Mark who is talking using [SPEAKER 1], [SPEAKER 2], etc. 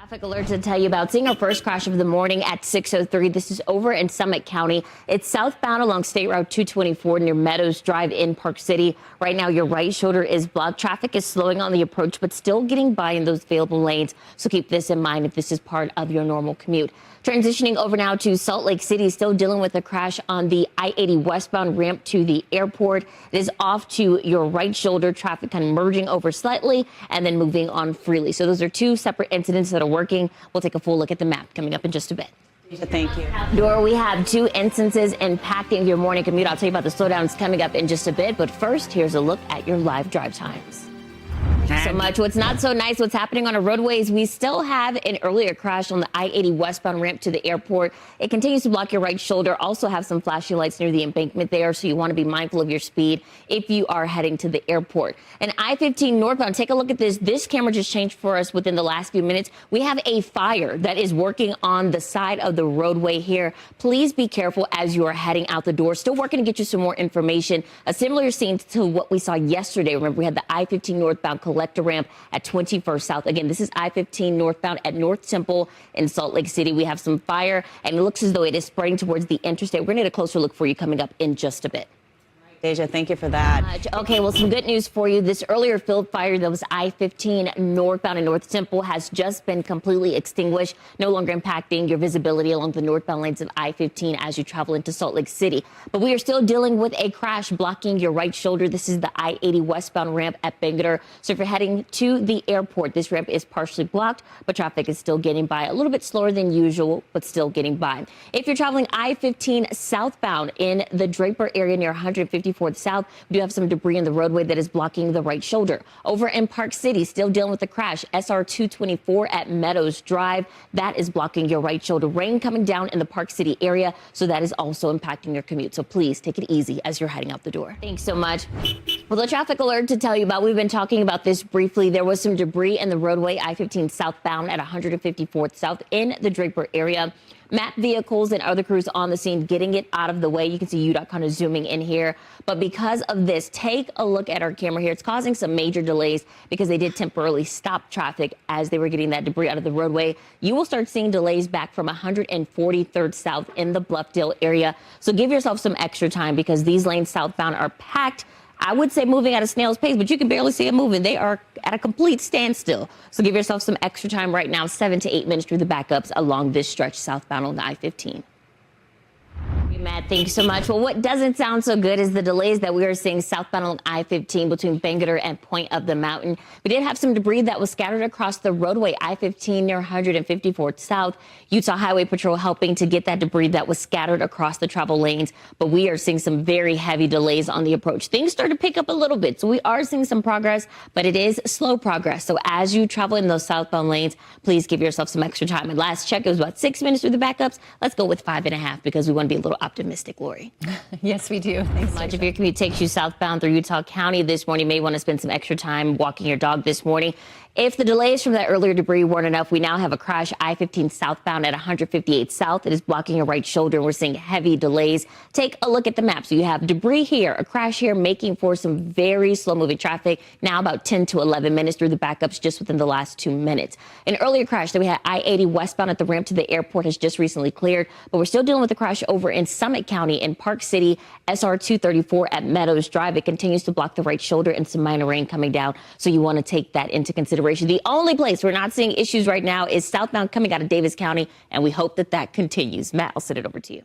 [SPEAKER 1] Traffic alert to tell you about seeing our first crash of the morning at 6:03. This is over in Summit County. It's southbound along State Route 224 near Meadows Drive in Park City. Right now, your right shoulder is blocked. Traffic is slowing on the approach, but still getting by in those available lanes. So keep this in mind if this is part of your normal commute. Transitioning over now to Salt Lake City, still dealing with a crash on the I-80 westbound ramp to the airport. It is off to your right shoulder. Traffic kind of merging over slightly and then moving on freely. So those are two separate incidents that are working. We'll take a full look at the map coming up in just a bit.
[SPEAKER 2] Thank you.
[SPEAKER 1] Dora, we have two instances impacting your morning commute. I'll tell you about the slowdowns coming up in just a bit. But first, here's a look at your live drive times. So much. What's not so nice, what's happening on our roadways. We still have an earlier crash on the I-80 westbound ramp to the airport. It continues to block your right shoulder. Also have some flashing lights near the embankment there, so you want to be mindful of your speed if you are heading to the airport. And I-15 northbound, take a look at this. This camera just changed for us within the last few minutes. We have a fire that is working on the side of the roadway here. Please be careful as you are heading out the door. Still working to get you some more information. A similar scene to what we saw yesterday. Remember, we had the I-15 northbound collector ramp at 21st South. Again, this is I-15 northbound at North Temple in Salt Lake City. We have some fire, and it looks as though it is spreading towards the interstate. We're going to get a closer look for you coming up in just a bit.
[SPEAKER 2] Deja, thank you for that.
[SPEAKER 1] Okay, well, some good news for you. This earlier field fire that was I-15 northbound in North Temple has just been completely extinguished, no longer impacting your visibility along the northbound lanes of I-15 as you travel into Salt Lake City. But we are still dealing with a crash blocking your right shoulder. This is the I-80 westbound ramp at Bangor. So if you're heading to the airport, this ramp is partially blocked, but traffic is still getting by. A little bit slower than usual, but still getting by. If you're traveling I-15 southbound in the Draper area near 154th South, we do have some debris in the roadway that is blocking the right shoulder. Over in Park City, still dealing with the crash, SR 224 at Meadows Drive. That is blocking your right shoulder. Rain coming down in the Park City area, so that is also impacting your commute. So please take it easy as you're heading out the door. Thanks so much. Well, the traffic alert to tell you about, we've been talking about this briefly. There was some debris in the roadway, I-15 southbound at 154th South in the Draper area. MAP vehicles and other crews on the scene getting it out of the way. You can see UDOT kind of zooming in here. But because of this, take a look at our camera here. It's causing some major delays because they did temporarily stop traffic as they were getting that debris out of the roadway. You will start seeing delays back from 143rd South in the Bluffdale area. So give yourself some extra time because these lanes southbound are packed. I would say moving at a snail's pace, but you can barely see them moving. They are at a complete standstill. So give yourself some extra time right now, 7 to 8 minutes through the backups along this stretch southbound on the I-15. Matt, thanks so much. Well, what doesn't sound so good is the delays that we are seeing southbound on I-15 between Bangor and Point of the Mountain. We did have some debris that was scattered across the roadway, I-15 near 154th South. Utah Highway Patrol helping to get that debris that was scattered across the travel lanes. But we are seeing some very heavy delays on the approach. Things start to pick up a little bit, so we are seeing some progress, but it is slow progress. So as you travel in those southbound lanes, please give yourself some extra time. And last check, it was about 6 minutes through the backups. Let's go with 5.5 because we want to be a little optimistic, Lori.
[SPEAKER 2] Yes, we do. Thanks so
[SPEAKER 1] much. If your commute takes you southbound through Utah County this morning, you may want to spend some extra time walking your dog this morning. If the delays from that earlier debris weren't enough, we now have a crash I-15 southbound at 158 South. It is blocking your right shoulder. We're seeing heavy delays. Take a look at the map. So you have debris here, a crash here, making for some very slow-moving traffic. Now about 10 to 11 minutes through the backups just within the last 2 minutes. An earlier crash that we had I-80 westbound at the ramp to the airport has just recently cleared, but we're still dealing with the crash over in Summit County in Park City, SR 234 at Meadows Drive. It continues to block the right shoulder and some minor rain coming down, so you want to take that into consideration. The only place we're not seeing issues right now is southbound coming out of Davis County, and we hope that that continues. Matt, I'll send it over to you.